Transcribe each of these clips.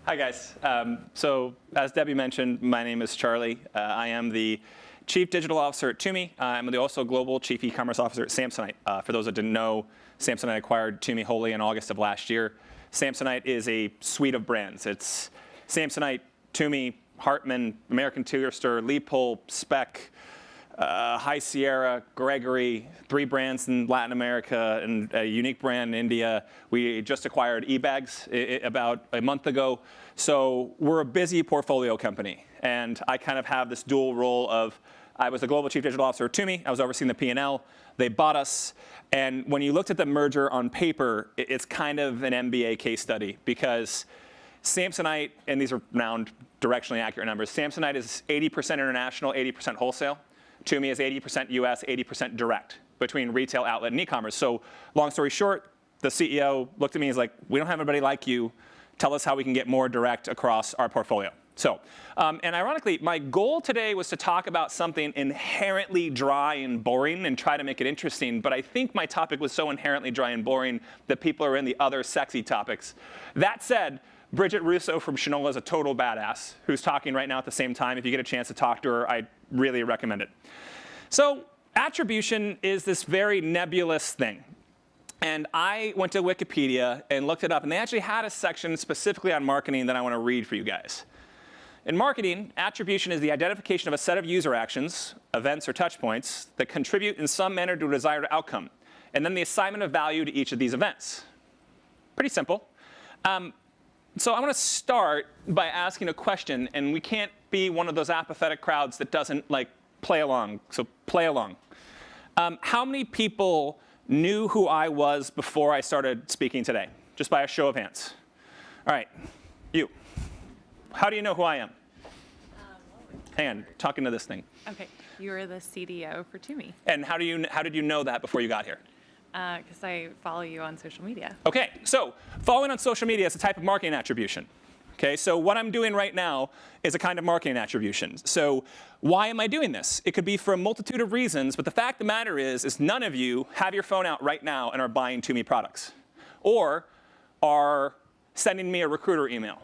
Hi, guys. So as Debbie mentioned, my name is Charlie. I am the Chief Digital Officer at Toomey. I'm also Global Chief E-Commerce Officer at Samsonite. For those that didn't know, Samsonite acquired Toomey wholly in August of last year. Samsonite is a suite of brands. It's Samsonite, Toomey, Hartman, American Tourister, Leupold, Speck, High Sierra, Gregory, 3 brands in Latin America, and a unique brand in India. We just acquired eBags about a month ago. So we're a busy portfolio company. And I kind of have this dual role of, I was the Global Chief Digital Officer at Toomey. I was overseeing the P&L. They bought us. And when you looked at the merger on paper, it's kind of an MBA case study, because Samsonite, and these are round, directionally accurate numbers, Samsonite is 80% international, 80% wholesale. Toomey is 80% US, 80% direct between retail, outlet, and e-commerce. So long story short, the CEO looked at me and was like, we don't have anybody like you. Tell us how we can get more direct across our portfolio. So, and ironically, my goal today was to talk about something inherently dry and boring and try to make it interesting. But I think my topic was so inherently dry and boring that people are in the other sexy topics. That said, Bridget Russo from Shinola is a total badass who's talking right now at the same time. If you get a chance to talk to her, I really recommend it. So attribution is this very nebulous thing. And I went to Wikipedia and looked it up. And they actually had a section specifically on marketing that I want to read for you guys. In marketing, attribution is the identification of a set of user actions, events, or touch points that contribute in some manner to a desired outcome, and then the assignment of value to each of these events. Pretty simple. So I want to start by asking a question, and we can't be one of those apathetic crowds that doesn't like play along. So play along. How many people knew who I was before I started speaking today? Just by a show of hands. All right, you. How do you know who I am? Hang on, talking to this thing. OK, you were the CDO for Toomey. And how did you know that before you got here? Because I follow you on social media. OK, so following on social media is a type of marketing attribution. OK, so what I'm doing right now is a kind of marketing attribution. So why am I doing this? It could be for a multitude of reasons, but the fact of the matter is none of you have your phone out right now and are buying Toomey products, or are sending me a recruiter email,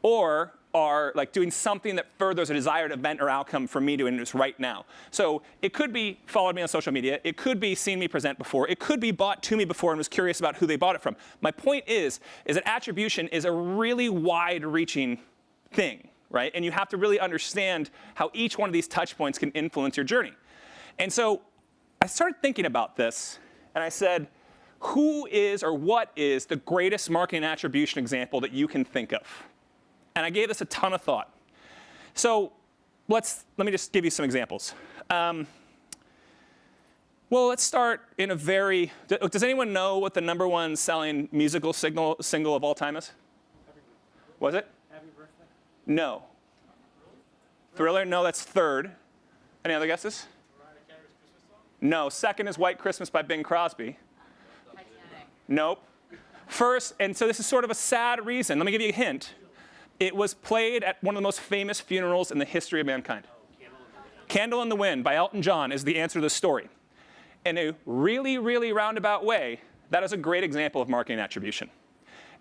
or are like doing something that furthers a desired event or outcome for me doing this right now. So it could be followed me on social media. It could be seen me present before. It could be bought Toomey before and was curious about who they bought it from. My point is that attribution is a really wide-reaching thing, right? And you have to really understand how each one of these touch points can influence your journey. And so I started thinking about this, and I said, who is or what is the greatest marketing attribution example that you can think of? And I gave this a ton of thought. So let me just give you some examples. Well, let's start in a very, does anyone know what the #1 selling musical single of all time is? Was it? Happy Birthday? No. Thriller? No, that's third. Any other guesses? No, second is White Christmas by Bing Crosby. Nope. First, and so this is sort of a sad reason. Let me give you a hint. It was played at one of the most famous funerals in the history of mankind. Candle in the Wind by Elton John is the answer to the story. In a really, really roundabout way, that is a great example of marketing attribution.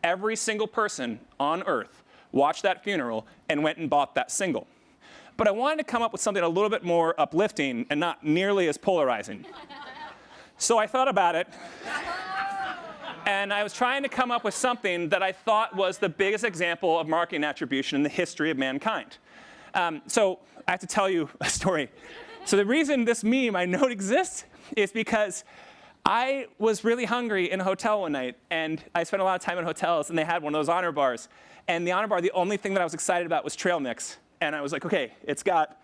Every single person on earth watched that funeral and went and bought that single. But I wanted to come up with something a little bit more uplifting and not nearly as polarizing. So I thought about it. And I was trying to come up with something that I thought was the biggest example of marketing attribution in the history of mankind. So I have to tell you a story. So the reason this meme, I know it exists, is because I was really hungry in a hotel one night. And I spent a lot of time in hotels, and they had one of those honor bars. And the honor bar, the only thing that I was excited about was trail mix. And I was like, OK, it's got,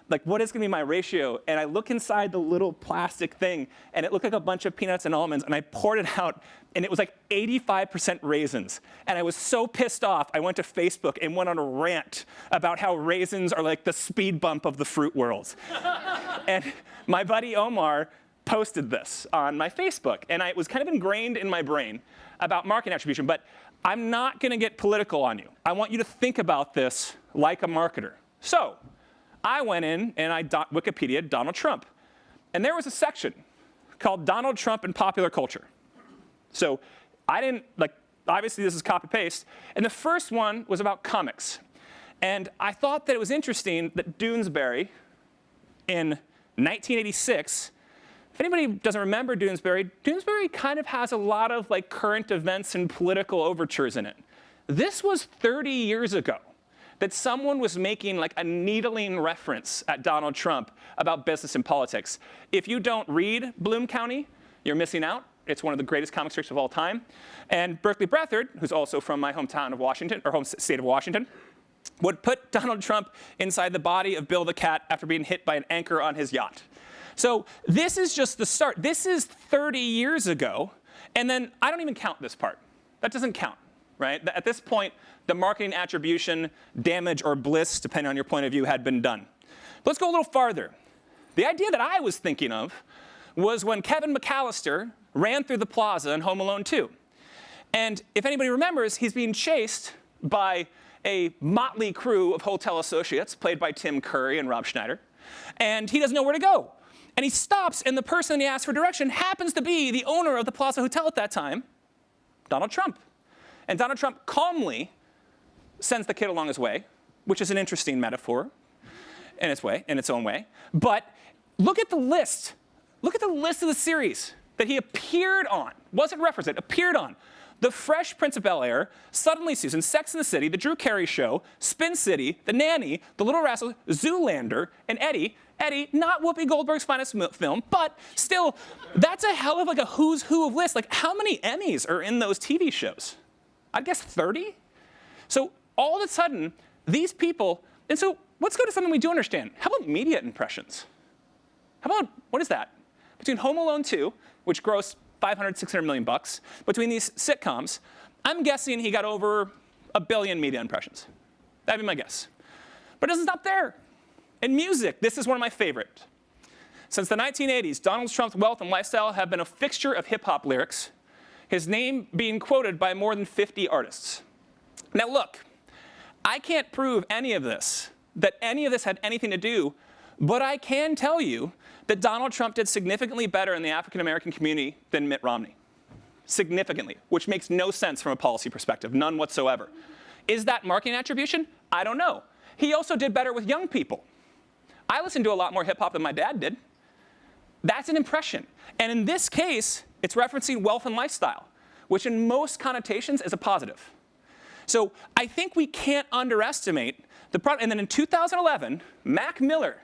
like, what is going to be my ratio? And I look inside the little plastic thing, and it looked like a bunch of peanuts and almonds. And I poured it out, and it was like 85% raisins. And I was so pissed off, I went to Facebook and went on a rant about how raisins are like the speed bump of the fruit world. And my buddy Omar posted this on my Facebook. And it was kind of ingrained in my brain about marketing attribution. But I'm not going to get political on you. I want you to think about this like a marketer. So I went in and I Wikipedia'd Donald Trump. And there was a section called Donald Trump and Popular Culture. So I didn't, like, obviously this is copy-paste. And the first one was about comics. And I thought that it was interesting that Doonesbury, in 1986, if anybody doesn't remember Doonesbury, Doonesbury kind of has a lot of like current events and political overtures in it. This was 30 years ago that someone was making like a needling reference at Donald Trump about business and politics. If you don't read Bloom County, you're missing out. It's one of the greatest comic strips of all time. And Berkeley Brethard, who's also from my hometown of Washington, or home state of Washington, would put Donald Trump inside the body of Bill the Cat after being hit by an anchor on his yacht. So this is just the start. This is 30 years ago. And then I don't even count this part. That doesn't count, right? At this point, the marketing attribution, damage or bliss, depending on your point of view, had been done. But let's go a little farther. The idea that I was thinking of was when Kevin McAllister ran through the plaza in Home Alone 2. And if anybody remembers, he's being chased by a motley crew of hotel associates, played by Tim Curry and Rob Schneider. And he doesn't know where to go. And he stops, and the person he asks for direction happens to be the owner of the Plaza Hotel at that time, Donald Trump. And Donald Trump calmly sends the kid along his way, which is an interesting metaphor in its own way. But look at the list. Look at the list of the series that he appeared on. Wasn't referenced, appeared on. The Fresh Prince of Bel-Air, Suddenly Susan, Sex and the City, The Drew Carey Show, Spin City, The Nanny, The Little Rascals, Zoolander, and Eddie. Eddie, not Whoopi Goldberg's finest film, but still, that's a hell of like a who's who of list. Like, how many Emmys are in those TV shows? I'd guess 30? So all of a sudden, these people, and so let's go to something we do understand. How about media impressions? How about, what is that? Between Home Alone 2, which grossed 500, 600 million bucks, between these sitcoms, I'm guessing he got over 1 billion media impressions. That'd be my guess. But it doesn't stop there. In music, this is one of my favorites. Since the 1980s, Donald Trump's wealth and lifestyle have been a fixture of hip-hop lyrics, his name being quoted by more than 50 artists. Now look, I can't prove any of this, that any of this had anything to do, but I can tell you that Donald Trump did significantly better in the African-American community than Mitt Romney. Significantly, which makes no sense from a policy perspective, none whatsoever. Is that marketing attribution? I don't know. He also did better with young people. I listened to a lot more hip-hop than my dad did. That's an impression. And in this case, it's referencing wealth and lifestyle, which in most connotations is a positive. So I think we can't underestimate the product. And then in 2011, Mac Miller,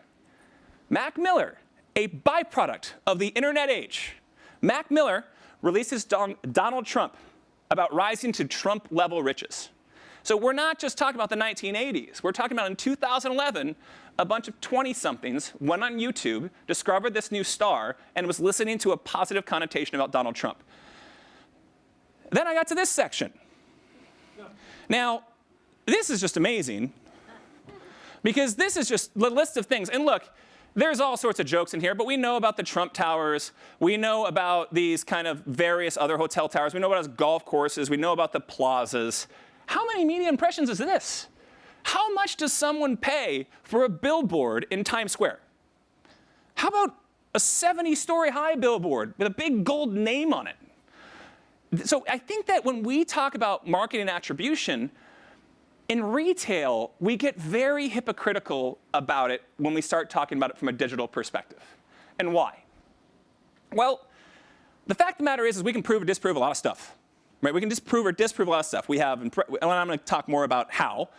a byproduct of the internet age, Mac Miller releases Donald Trump about rising to Trump-level riches. So we're not just talking about the 1980s. We're talking about in 2011, a bunch of 20-somethings went on YouTube, discovered this new star, and was listening to a positive connotation about Donald Trump. Then I got to this section. Now, this is just amazing, because this is just the list of things. And look, there's all sorts of jokes in here, but we know about the Trump Towers. We know about these kind of various other hotel towers. We know about his golf courses. We know about the plazas. How many media impressions is this? How much does someone pay for a billboard in Times Square? How about a 70-story high billboard with a big gold name on it? So I think that when we talk about marketing attribution, in retail, we get very hypocritical about it when we start talking about it from a digital perspective. And why? Well, the fact of the matter is we can prove or disprove a lot of stuff. Right? We can disprove or disprove a lot of stuff. We have, and I'm going to talk more about how.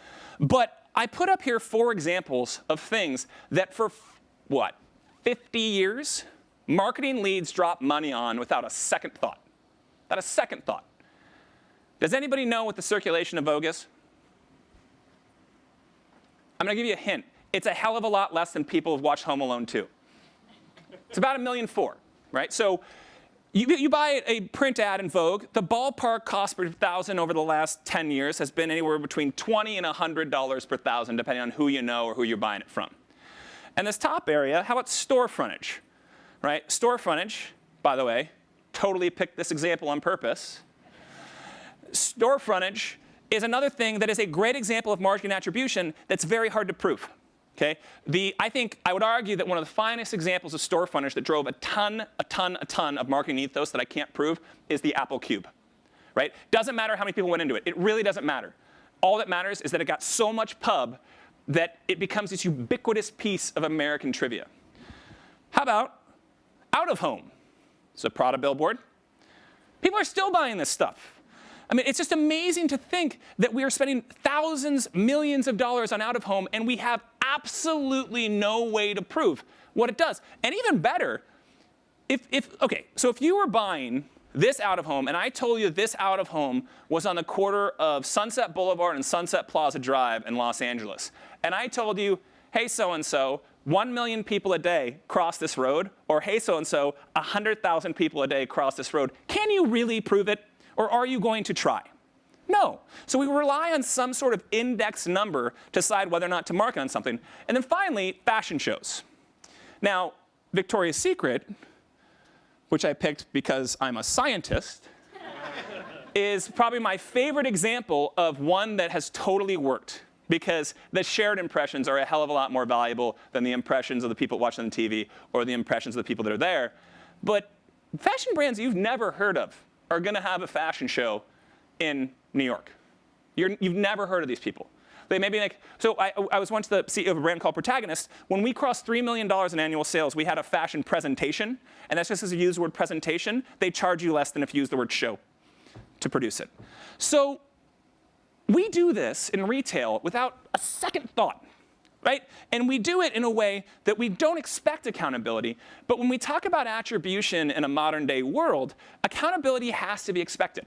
But I put up here 4 examples of things that for, 50 years, marketing leads drop money on without a second thought. Without a second thought. Does anybody know what the circulation of Vogue is? I'm going to give you a hint. It's a hell of a lot less than people who've watched Home Alone 2. It's about $1.4 million, right? So you buy a print ad in Vogue, the ballpark cost per 1,000 over the last 10 years has been anywhere between $20 and $100 per 1,000, depending on who you know or who you're buying it from. And this top area, how about store frontage? Right? Store frontage, by the way, totally picked this example on purpose. Store frontage is another thing that is a great example of marketing attribution that's very hard to prove. Okay? I think I would argue that one of the finest examples of store frontage that drove a ton of marketing ethos that I can't prove is the Apple Cube. right? Doesn't matter how many people went into it. It really doesn't matter. All that matters is that it got so much pub that it becomes this ubiquitous piece of American trivia. How about out of home? It's a Prada billboard. People are still buying this stuff. I mean, it's just amazing to think that we are spending thousands, millions of dollars on out of home, and we have absolutely no way to prove what it does. And even better, so if you were buying this out of home, and I told you this out of home was on the corner of Sunset Boulevard and Sunset Plaza Drive in Los Angeles, and I told you, hey, so-and-so, 1 million people a day cross this road, or hey, so-and-so, 100,000 people a day cross this road, can you really prove it, or are you going to try? No. So we rely on some sort of index number to decide whether or not to market on something. And then finally, fashion shows. Now, Victoria's Secret, which I picked because I'm a scientist, is probably my favorite example of one that has totally worked, because the shared impressions are a hell of a lot more valuable than the impressions of the people watching on TV or the impressions of the people that are there. But fashion brands you've never heard of are going to have a fashion show in New York. You've never heard of these people. They may be like, so I was once the CEO of a brand called Protagonist. When we crossed $3 million in annual sales, we had a fashion presentation. And that's just because you use the word presentation. They charge you less than if you use the word show to produce it. So we do this in retail without a second thought, right? And we do it in a way that we don't expect accountability. But when we talk about attribution in a modern day world, accountability has to be expected.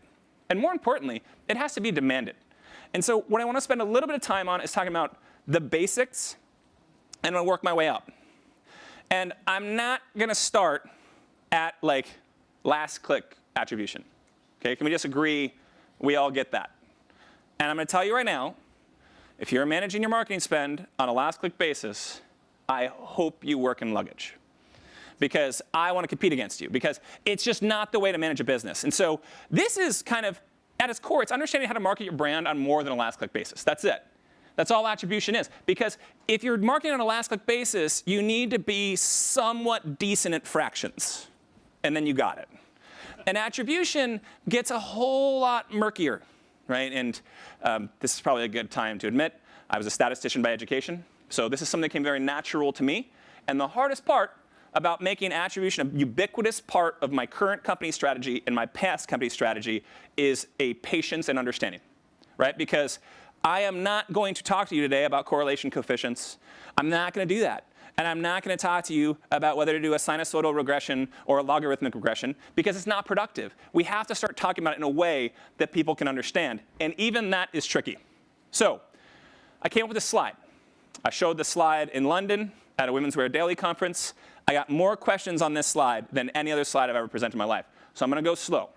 And more importantly, it has to be demanded. And so what I want to spend a little bit of time on is talking about the basics, and I'm going to work my way up. And I'm not going to start at like last click attribution. Okay, can we just agree we all get that? And I'm going to tell you right now, if you're managing your marketing spend on a last click basis, I hope you work in luggage, because I want to compete against you, because it's just not the way to manage a business. And so this is kind of, at its core, it's understanding how to market your brand on more than a last click basis. That's it. That's all attribution is. Because if you're marketing on a last click basis, you need to be somewhat decent at fractions. And then you got it. And attribution gets a whole lot murkier, right? And this is probably a good time to admit, I was a statistician by education. So this is something that came very natural to me. And the hardest part about making attribution a ubiquitous part of my current company strategy and my past company strategy is a patience and understanding, right? Because I am not going to talk to you today about correlation coefficients. I'm not going to do that. And I'm not going to talk to you about whether to do a sinusoidal regression or a logarithmic regression, because it's not productive. We have to start talking about it in a way that people can understand. And even that is tricky. So I came up with this slide. I showed this slide in London at a Women's Wear Daily conference. I got more questions on this slide than any other slide I've ever presented in my life. So I'm going to go slow.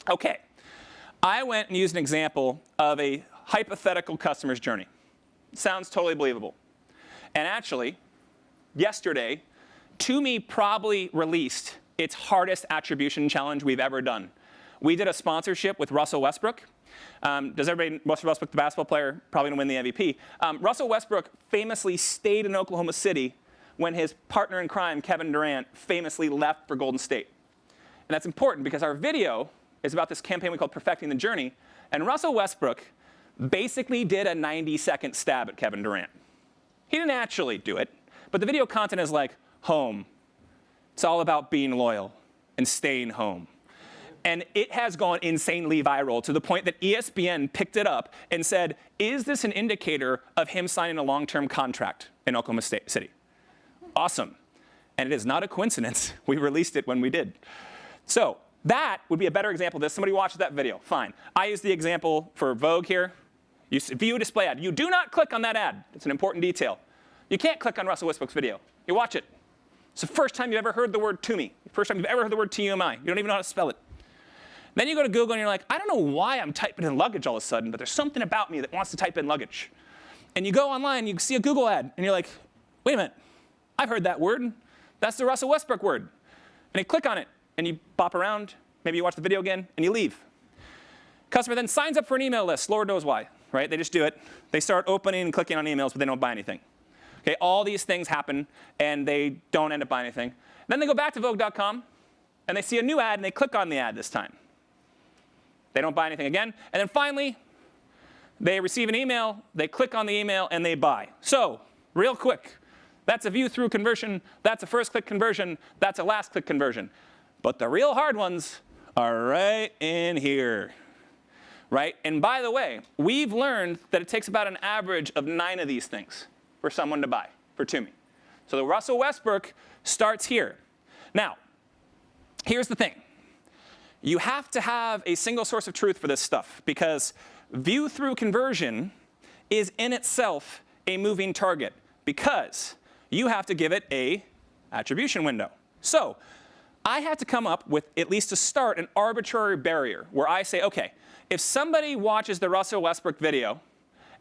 OK. I went and used an example of a hypothetical customer's journey. Sounds totally believable. And actually, yesterday, TUMI probably released its hardest attribution challenge we've ever done. We did a sponsorship with Russell Westbrook. Does everybody, Russell Westbrook, the basketball player, probably going to win the MVP. Russell Westbrook famously stayed in Oklahoma City when his partner in crime, Kevin Durant, famously left for Golden State. And that's important because our video is about this campaign we called Perfecting the Journey. And Russell Westbrook basically did a 90-second stab at Kevin Durant. He didn't actually do it. But the video content is like, home. It's all about being loyal and staying home. And it has gone insanely viral to the point that ESPN picked it up and said, is this an indicator of him signing a long-term contract in Oklahoma City? Awesome. And it is not a coincidence we released it when we did. So that would be a better example of this. Somebody watches that video. Fine. I use the example for Vogue here. You view a display ad. You do not click on that ad. It's an important detail. You can't click on Russell Westbrook's video. You watch it. It's the first time you've ever heard the word TUMI. The first time you've ever heard the word TUMI. You don't even know how to spell it. Then you go to Google and you're like, I don't know why I'm typing in luggage all of a sudden, but there's something about me that wants to type in luggage. And you go online, you see a Google ad, and you're like, wait a minute. I've heard that word. That's the Russell Westbrook word. And you click on it, and you bop around. Maybe you watch the video again, and you leave. Customer then signs up for an email list. Lord knows why, right? They just do it. They start opening and clicking on emails, but they don't buy anything. Okay, all these things happen, and they don't end up buying anything. Then they go back to Vogue.com, and they see a new ad, and they click on the ad this time. They don't buy anything again. And then finally, they receive an email, they click on the email, and they buy. So real quick, that's a view-through conversion, that's a first-click conversion, that's a last-click conversion. But the real hard ones are right in here, right? And by the way, we've learned that it takes about an average of 9 of these things for someone to buy, for TUMI. So the Russell Westbrook starts here. Now, here's the thing. You have to have a single source of truth for this stuff, because view-through conversion is in itself a moving target, because you have to give it a attribution window. So I have to come up with, at least to start, an arbitrary barrier where I say, OK, if somebody watches the Russell Westbrook video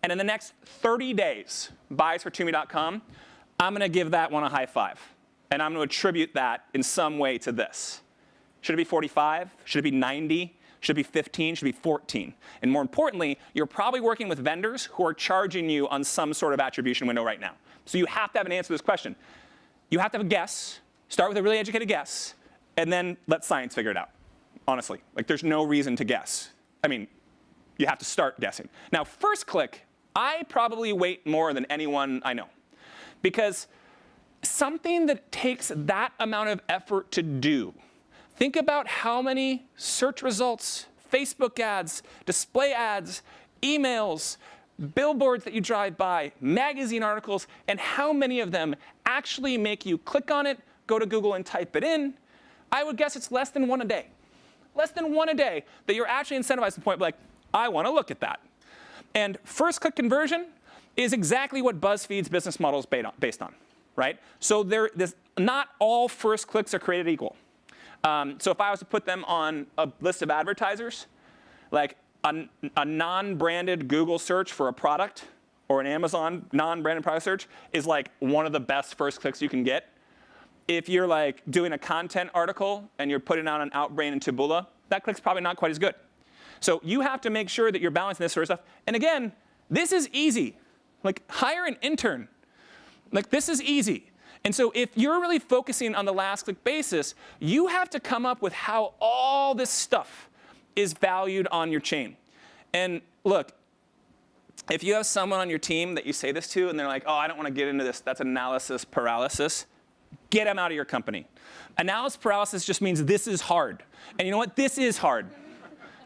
and in the next 30 days buys for TUMI.com, I'm going to give that one a high five. And I'm going to attribute that in some way to this. Should it be 45? Should it be 90? Should it be 15? Should it be 14? And more importantly, you're probably working with vendors who are charging you on some sort of attribution window right now. So you have to have an answer to this question. You have to have a guess. Start with a really educated guess. And then let science figure it out, honestly. Like, there's no reason to guess. I mean, you have to start guessing. Now, first click, I probably weight more than anyone I know. Because something that takes that amount of effort to do, think about how many search results, Facebook ads, display ads, emails, billboards that you drive by, magazine articles, and how many of them actually make you click on it, go to Google and type it in. I would guess it's less than 1 a day. Less than 1 a day that you're actually incentivized to the point like, I want to look at that. And first click conversion is exactly what BuzzFeed's business model is based on, right? So not all first clicks are created equal. So if I was to put them on a list of advertisers, like a non-branded Google search for a product or an Amazon non-branded product search is like one of the best first clicks you can get. If you're like doing a content article and you're putting out on Outbrain and Taboola, that click's probably not quite as good. So you have to make sure that you're balancing this sort of stuff. And again, this is easy. Like, hire an intern. Like, this is easy. And so if you're really focusing on the last click basis, you have to come up with how all this stuff is valued on your chain. And look, if you have someone on your team that you say this to and they're like, oh, I don't want to get into this, that's analysis paralysis, get them out of your company. Analysis paralysis just means this is hard. And you know what? This is hard.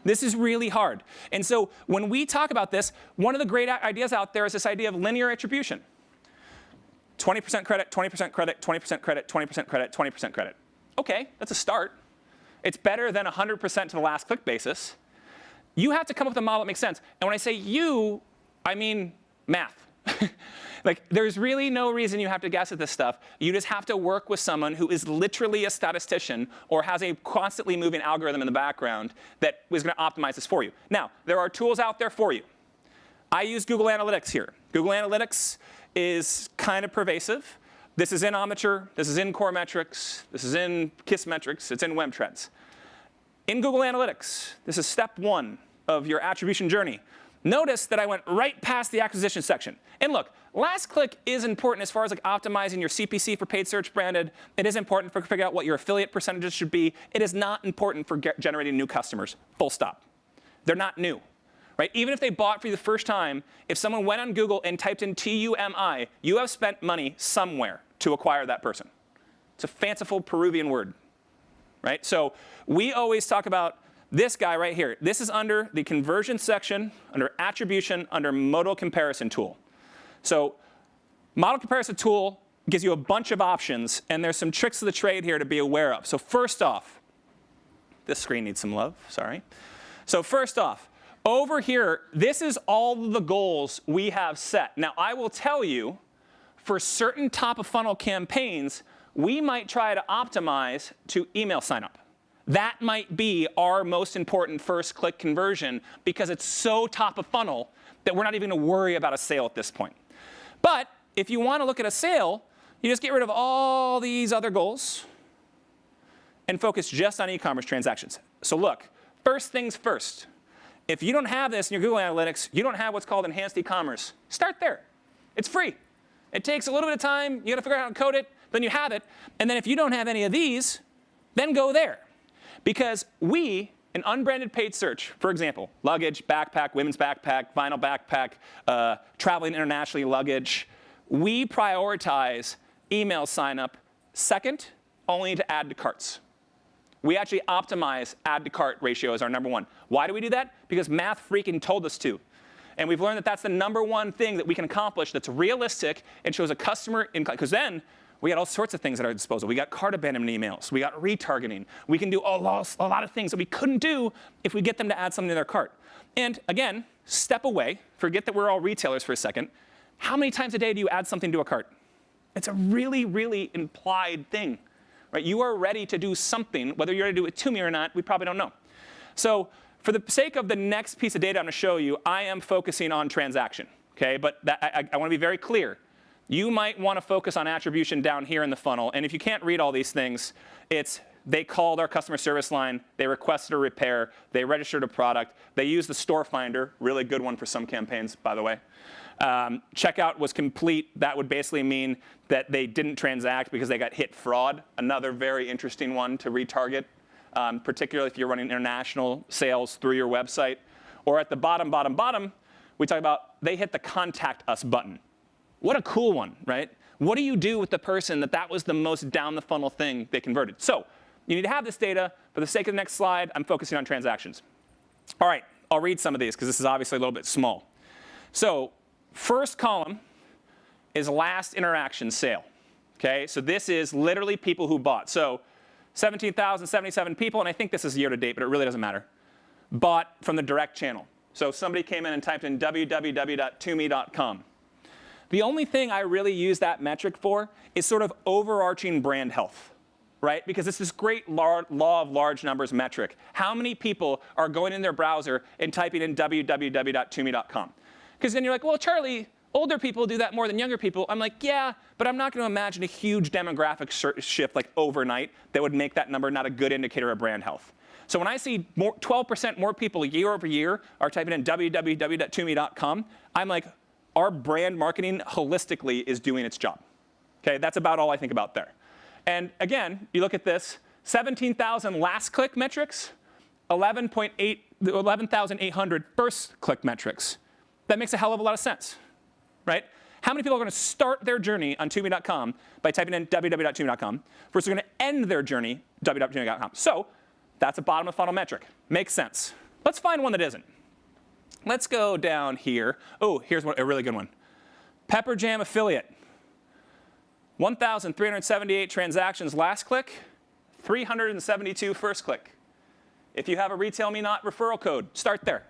This is really hard. And so when we talk about this, one of the great ideas out there is this idea of linear attribution. 20% credit, 20% credit, 20% credit, 20% credit, 20% credit. OK, that's a start. It's better than 100% to the last click basis. You have to come up with a model that makes sense. And when I say you, I mean math. Like, there's really no reason you have to guess at this stuff. You just have to work with someone who is literally a statistician or has a constantly moving algorithm in the background that is going to optimize this for you. Now, there are tools out there for you. I use Google Analytics here. Google Analytics is kind of pervasive. This is in Omniture. This is in Core Metrics. This is in KISS Metrics. It's in Web Trends. In Google Analytics, this is step 1 of your attribution journey. Notice that I went right past the acquisition section. And look, last click is important as far as like optimizing your CPC for paid search branded. It is important for figuring out what your affiliate percentages should be. It is not important for generating new customers, full stop. They're not new, right? Even if they bought for you the first time, if someone went on Google and typed in TUMI, you have spent money somewhere to acquire that person. It's a fanciful Peruvian word, right? So we always talk about this guy right here. This is under the conversion section, under attribution, under modal comparison tool. So model comparison tool gives you a bunch of options, and there's some tricks of the trade here to be aware of. So first off, this screen needs some love, sorry. So first off, over here, this is all the goals we have set. Now, I will tell you, for certain top of funnel campaigns, we might try to optimize to email signup. That might be our most important first click conversion because it's so top of funnel that we're not even going to worry about a sale at this point. But if you want to look at a sale, you just get rid of all these other goals and focus just on e-commerce transactions. So look, first things first. If you don't have this in your Google Analytics, you don't have what's called enhanced e-commerce, start there. It's free. It takes a little bit of time. You got to figure out how to code it. Then you have it. And then if you don't have any of these, then go there. Because we an unbranded paid search, for example, luggage, backpack, women's backpack, vinyl backpack, traveling internationally luggage, we prioritize email sign up second only to add to carts. We actually optimize add to cart ratio as our number one. Why do we do that? Because math freaking told us to. And we've learned that that's the number one thing that we can accomplish that's realistic and shows a customer income. Because then we got all sorts of things at our disposal. We got cart abandonment emails. We got retargeting. We can do a lot of things that we couldn't do if we get them to add something to their cart. And again, step away. Forget that we're all retailers for a second. How many times a day do you add something to a cart? It's a really, really implied thing. Right? You are ready to do something. Whether you're ready to do it to me or not, we probably don't know. So for the sake of the next piece of data I'm going to show you, I am focusing on transaction. Okay? But I want to be very clear. You might want to focus on attribution down here in the funnel. And if you can't read all these things, it's they called our customer service line. They requested a repair. They registered a product. They used the store finder, really good one for some campaigns, by the way. Checkout was complete. That would basically mean that they didn't transact because they got hit fraud. Another very interesting one to retarget, particularly if you're running international sales through your website. Or at the bottom, we talk about they hit the contact us button. What a cool one, right? What do you do with the person that was the most down the funnel thing they converted? So you need to have this data. For the sake of the next slide, I'm focusing on transactions. All right, I'll read some of these because this is obviously a little bit small. So first column is last interaction sale. Okay, so this is literally people who bought. So 17,077 people, and I think this is year to date, but it really doesn't matter, bought from the direct channel. So somebody came in and typed in www.toome.com. The only thing I really use that metric for is sort of overarching brand health, right? Because it's this great law of large numbers metric. How many people are going in their browser and typing in www.toome.com? Because then you're like, well, Charlie, older people do that more than younger people. I'm like, yeah, but I'm not going to imagine a huge demographic shift like overnight that would make that number not a good indicator of brand health. So when I see 12% more people year over year are typing in www.toome.com, I'm like, our brand marketing holistically is doing its job. Okay, that's about all I think about there. And again, you look at this, 17,000 last click metrics, 11,800 first click metrics. That makes a hell of a lot of sense, right? How many people are going to start their journey on Toome.com by typing in www.toome.com versus going to end their journey www.toome.com? So that's a bottom of funnel metric. Makes sense. Let's find one that isn't. Let's go down here. Oh, here's a really good one. Pepper Jam affiliate. 1,378 transactions last click, 372 first click. If you have a Retail Me Not referral code, start there.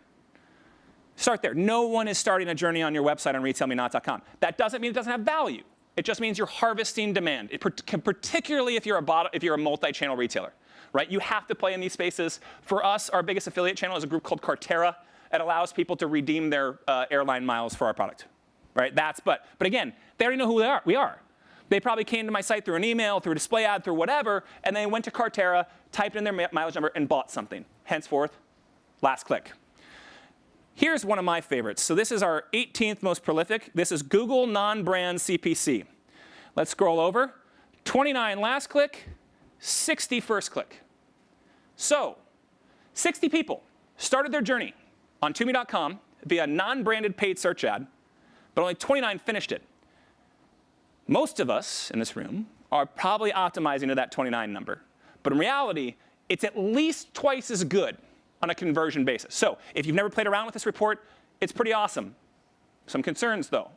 Start there. No one is starting a journey on your website on retailmenot.com. That doesn't mean it doesn't have value. It just means you're harvesting demand, particularly if you're a multi-channel retailer, right? You have to play in these spaces. For us, our biggest affiliate channel is a group called Cartera. It allows people to redeem their airline miles for our product, right? But again, they already know who we are. They probably came to my site through an email, through a display ad, through whatever, and they went to Cartera, typed in their mileage number, and bought something. Henceforth, last click. Here's one of my favorites. So this is our 18th most prolific. This is Google non-brand CPC. Let's scroll over. 29 last click, 60 first click. So 60 people started their journey on Toome.com via non-branded paid search ad, but only 29 finished it. Most of us in this room are probably optimizing to that 29 number. But in reality, it's at least twice as good on a conversion basis. So if you've never played around with this report, it's pretty awesome. Some concerns, though.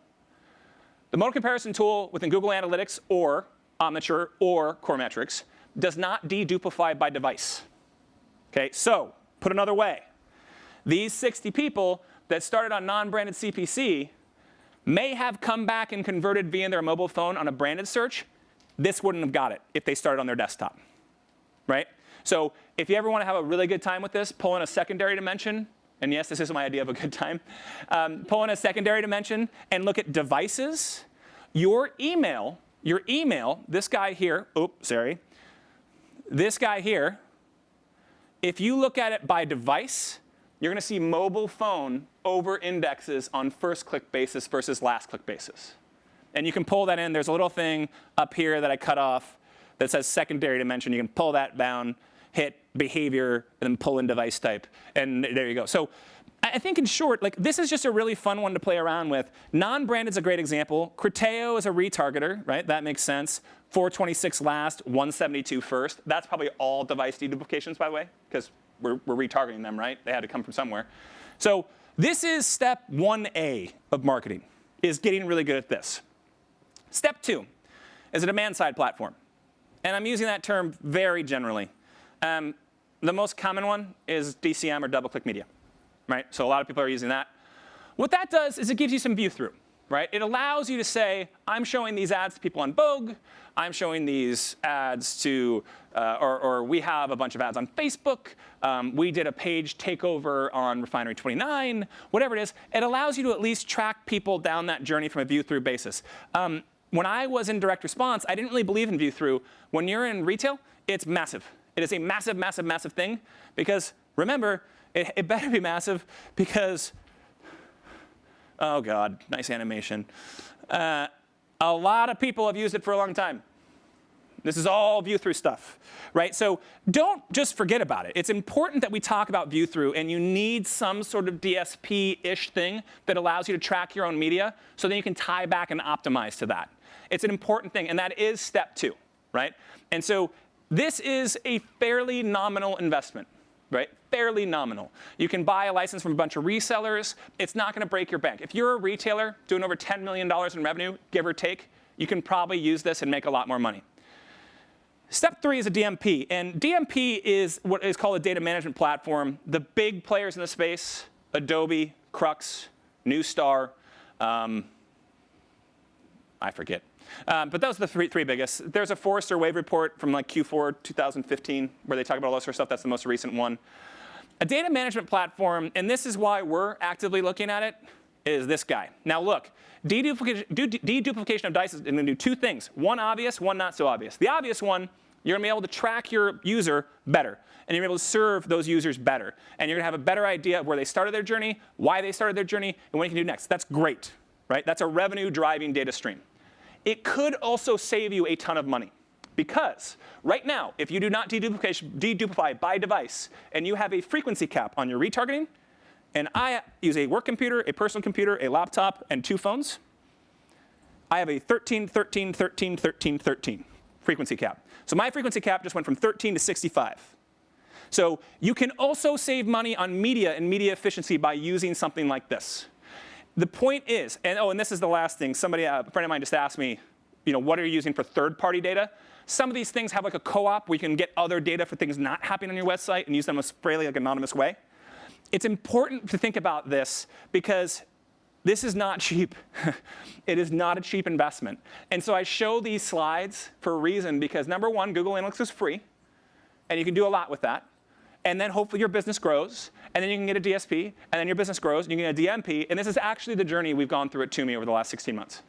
The modal comparison tool within Google Analytics or Omniture or Core Metrics does not dedupify by device. Okay, so put another way. These 60 people that started on non-branded CPC may have come back and converted via their mobile phone on a branded search. This wouldn't have got it if they started on their desktop, right? So if you ever want to have a really good time with this, pull in a secondary dimension. And yes, this is my idea of a good time. Pull in a secondary dimension and look at devices. Your email, this guy here, this guy here, if you look at it by device, you're going to see mobile phone over indexes on first click basis versus last click basis. And you can pull that in. There's a little thing up here that I cut off that says secondary dimension. You can pull that down, hit behavior, and then pull in device type, and there you go. So I think in short, like this is just a really fun one to play around with. Non-brand is a great example. Criteo is a retargeter, right? That makes sense. 426 last, 172 first. That's probably all device deduplications, by the way, because we're retargeting them, right? They had to come from somewhere. So this is step 1A of marketing, is getting really good at this. Step 2 is a demand-side platform. And I'm using that term very generally. The most common one is DCM or Doubleclick Media, right? So a lot of people are using that. What that does is it gives you some view-through, right? It allows you to say, I'm showing these ads to people on Vogue. I'm showing these ads to, or we have a bunch of ads on Facebook. We did a page takeover on Refinery 29, whatever it is. It allows you to at least track people down that journey from a view-through basis. When I was in direct response, I didn't really believe in view-through. When you're in retail, it's massive. It is a massive, massive, massive thing because, remember, it better be massive because, oh God, nice animation. A lot of people have used it for a long time. This is all view-through stuff, right? So don't just forget about it. It's important that we talk about view-through, and you need some sort of DSP-ish thing that allows you to track your own media so then you can tie back and optimize to that. It's an important thing, and that is step 2, right? And so this is a fairly nominal investment, right? Fairly nominal. You can buy a license from a bunch of resellers. It's not going to break your bank. If you're a retailer doing over $10 million in revenue, give or take, you can probably use this and make a lot more money. Step 3 is a DMP, and DMP is what is called a data management platform. The big players in the space, Adobe, Crux, Newstar, I forget. But those are the three biggest. There's a Forrester Wave report from like Q4 2015 where they talk about all this sort of stuff. That's the most recent one. A data management platform, and this is why we're actively looking at it, is this guy. Now look, deduplication of dice is going to do 2 things. One obvious, one not so obvious. The obvious one, you're going to be able to track your user better. And you're going to be able to serve those users better. And you're going to have a better idea of where they started their journey, why they started their journey, and what you can do next. That's great, right? That's a revenue-driving data stream. It could also save you a ton of money. Because right now, if you do not dedupify by device, and you have a frequency cap on your retargeting, and I use a work computer, a personal computer, a laptop, and 2 phones, I have a 13, 13, 13, 13, 13 frequency cap. So my frequency cap just went from 13 to 65. So you can also save money on media and media efficiency by using something like this. The point is, and this is the last thing. Somebody, a friend of mine just asked me, what are you using for third-party data? Some of these things have like a co-op where you can get other data for things not happening on your website and use them in a fairly like anonymous way. It's important to think about this because this is not cheap. It is not a cheap investment. And so I show these slides for a reason because number one, Google Analytics is free, and you can do a lot with that. And then hopefully your business grows, and then you can get a DSP, and then your business grows, and you can get a DMP. And this is actually the journey we've gone through at TUMI over the last 16 months.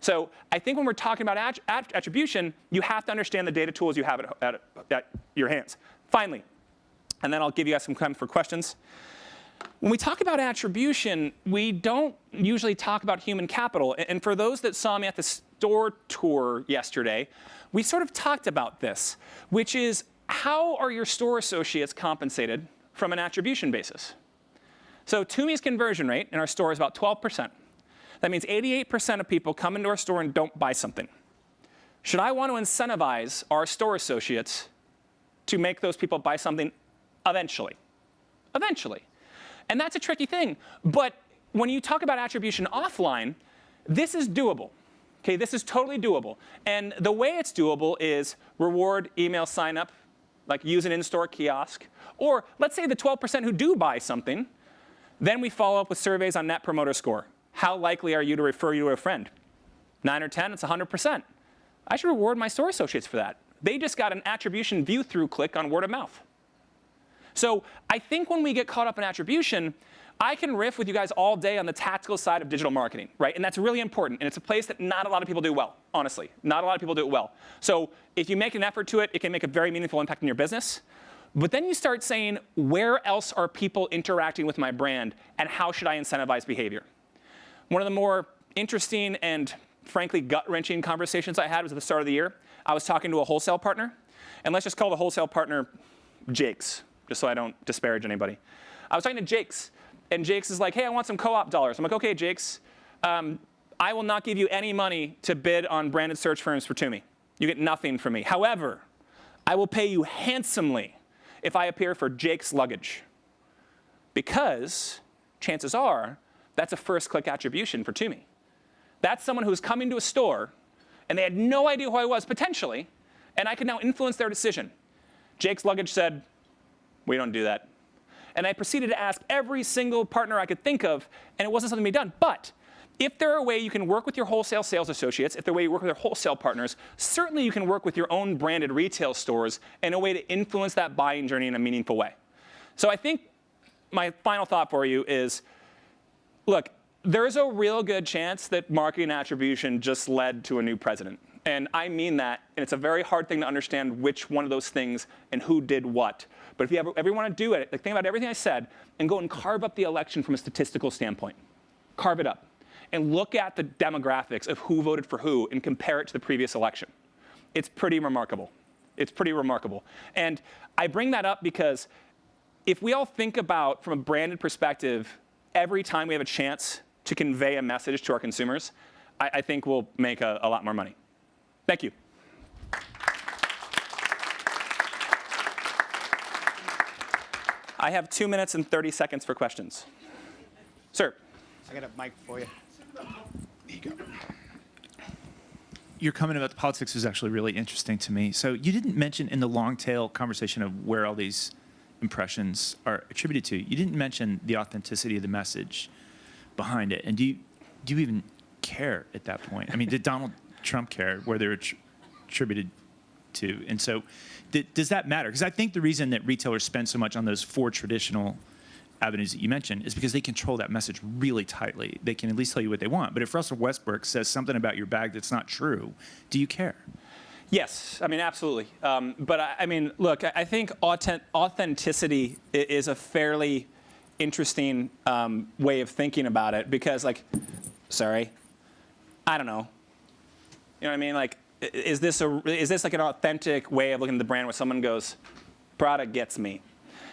So I think when we're talking about attribution, you have to understand the data tools you have at your hands. Finally, and then I'll give you guys some time for questions. When we talk about attribution, we don't usually talk about human capital. And for those that saw me at the store tour yesterday, we sort of talked about this, which is how are your store associates compensated from an attribution basis? So TUMI's conversion rate in our store is about 12%. That means 88% of people come into our store and don't buy something. Should I want to incentivize our store associates to make those people buy something eventually? Eventually. And that's a tricky thing. But when you talk about attribution offline, this is doable. Okay, this is totally doable. And the way it's doable is reward email sign up, like use an in-store kiosk. Or let's say the 12% who do buy something, then we follow up with surveys on Net Promoter Score. How likely are you to refer you to a friend? 9 or 10, it's 100%. I should reward my store associates for that. They just got an attribution view-through click on word of mouth. So I think when we get caught up in attribution, I can riff with you guys all day on the tactical side of digital marketing, right? And that's really important. And it's a place that not a lot of people do well, honestly. Not a lot of people do it well. So if you make an effort to it, it can make a very meaningful impact in your business. But then you start saying, where else are people interacting with my brand, and how should I incentivize behavior? One of the more interesting and, frankly, gut-wrenching conversations I had was at the start of the year. I was talking to a wholesale partner. And let's just call the wholesale partner Jake's, just so I don't disparage anybody. I was talking to Jake's, and Jake's is like, hey, I want some co-op dollars. I'm like, okay, Jake's, I will not give you any money to bid on branded search firms for Toomey. You get nothing from me. However, I will pay you handsomely if I appear for Jake's Luggage. Because chances are that's a first-click attribution for Toomey. That's someone who's coming to a store, and they had no idea who I was, potentially, and I could now influence their decision. Jake's Luggage said, we don't do that. And I proceeded to ask every single partner I could think of, and it wasn't something to be done. But if there are a way you can work with your wholesale sales associates, if there are a way you work with your wholesale partners, certainly you can work with your own branded retail stores in a way to influence that buying journey in a meaningful way. So I think my final thought for you is, look, there's a real good chance that marketing attribution just led to a new president. And I mean that, and it's a very hard thing to understand which one of those things and who did what. But if you ever want to do it, like, think about everything I said and go and carve up the election from a statistical standpoint. Carve it up. And look at the demographics of who voted for who and compare it to the previous election. It's pretty remarkable. It's pretty remarkable. And I bring that up because if we all think about, from a branded perspective, every time we have a chance to convey a message to our consumers, I think we'll make a lot more money. Thank you. I have 2 minutes and 30 seconds for questions. Sir. I got a mic for you. There you go. Your comment about the politics was actually really interesting to me. So you didn't mention in the long tail conversation of where all these impressions are attributed to, you didn't mention the authenticity of the message behind it. And do you even care at that point? I mean, did Donald Trump care where they're attributed to? And so does that matter? Because I think the reason that retailers spend so much on those 4 traditional avenues that you mentioned is because they control that message really tightly. They can at least tell you what they want. But if Russell Westbrook says something about your bag that's not true, do you care? Yes, I mean, absolutely. But I mean, look, I think authenticity is a fairly interesting way of thinking about it because, like, sorry, I don't know. You know what I mean? Like, is this like an authentic way of looking at the brand where someone goes, product gets me?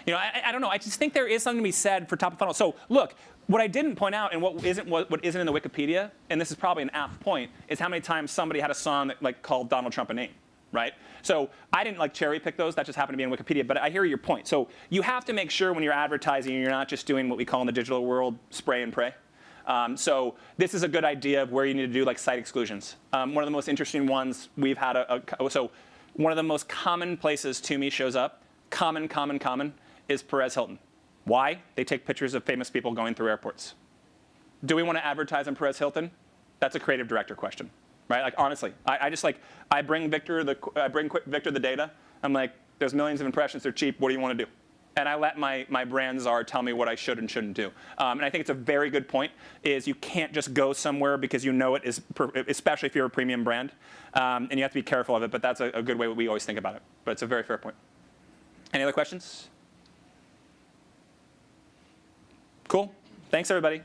You know, I don't know. I just think there is something to be said for top of funnel. So look, what I didn't point out and what isn't in the Wikipedia, and this is probably an apt point, is how many times somebody had a song that like called Donald Trump a name, right? So I didn't like cherry pick those. That just happened to be in Wikipedia. But I hear your point. So you have to make sure when you're advertising, you're not just doing what we call in the digital world spray and pray. So this is a good idea of where you need to do like site exclusions. One of the most interesting ones we've had so one of the most common places Toomey shows up, common, is Perez Hilton. Why? They take pictures of famous people going through airports. Do we want to advertise on Perez Hilton? That's a creative director question, right? Like honestly, I bring Victor the data. I'm like, there's millions of impressions. They're cheap. What do you want to do? And I let my brand czar tell me what I should and shouldn't do. And I think it's a very good point. Is you can't just go somewhere because you know it is, especially if you're a premium brand, and you have to be careful of it. But that's a good way we always think about it. But it's a very fair point. Any other questions? Cool. Thanks, everybody.